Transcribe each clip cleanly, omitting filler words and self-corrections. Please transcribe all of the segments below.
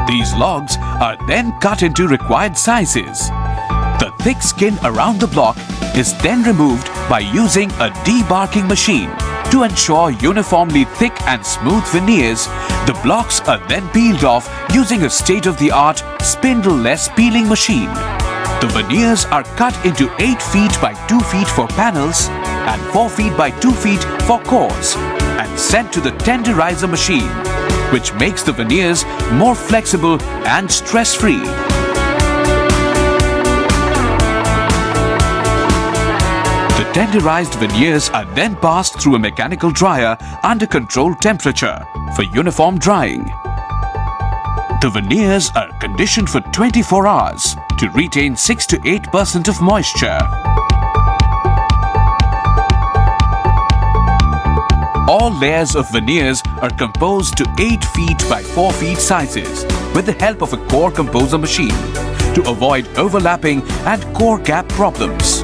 These logs are then cut into required sizes. The thick skin around the block is then removed by using a debarking machine. To ensure uniformly thick and smooth veneers, the blocks are then peeled off using a state-of-the-art spindle-less peeling machine. The veneers are cut into 8 feet by 2 feet for panels and 4 feet by 2 feet for cores and sent to the tenderizer machine, which makes the veneers more flexible and stress-free. The tenderized veneers are then passed through a mechanical dryer under controlled temperature for uniform drying. The veneers are conditioned for 24 hours to retain 6 to 8% of moisture. All layers of veneers are composed to 8 feet by 4 feet sizes with the help of a core composer machine to avoid overlapping and core gap problems.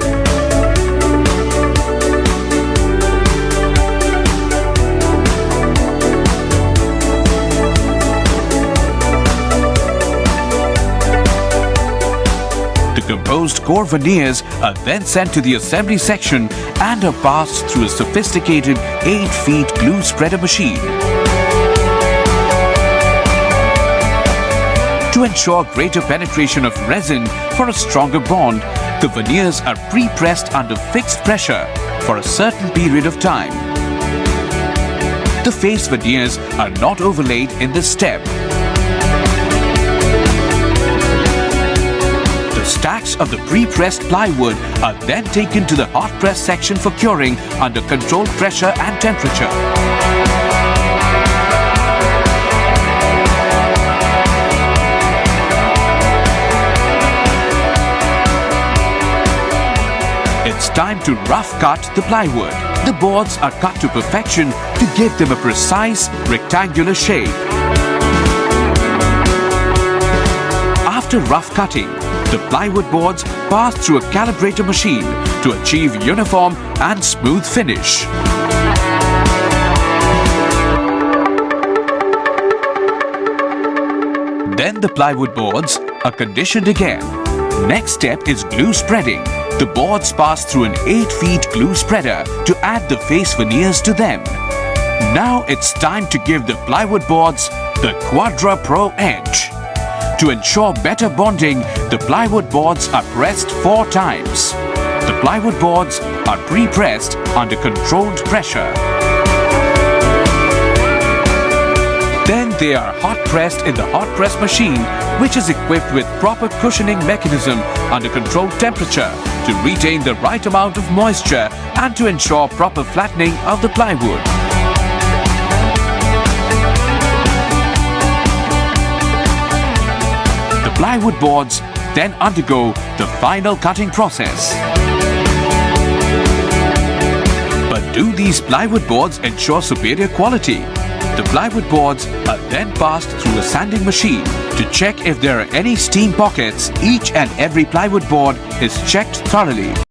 The composed core veneers are then sent to the assembly section and are passed through a sophisticated 8 feet glue spreader machine. To ensure greater penetration of resin for a stronger bond, the veneers are pre-pressed under fixed pressure for a certain period of time. The face veneers are not overlaid in this step. Stacks of the pre-pressed plywood are then taken to the hot press section for curing under controlled pressure and temperature. It's time to rough cut the plywood. The boards are cut to perfection to give them a precise rectangular shape. After rough cutting, the plywood boards pass through a calibrator machine to achieve uniform and smooth finish. Then the plywood boards are conditioned again. Next step is glue spreading. The boards pass through an 8 feet glue spreader to add the face veneers to them. Now it's time to give the plywood boards the Quadra Pro edge. To ensure better bonding, the plywood boards are pressed 4 times. The plywood boards are pre-pressed under controlled pressure. Then they are hot pressed in the hot press machine, which is equipped with proper cushioning mechanism under controlled temperature to retain the right amount of moisture and to ensure proper flattening of the plywood. Plywood boards then undergo the final cutting process. But do these plywood boards ensure superior quality? The plywood boards are then passed through a sanding machine to check if there are any steam pockets. Each and every plywood board is checked thoroughly.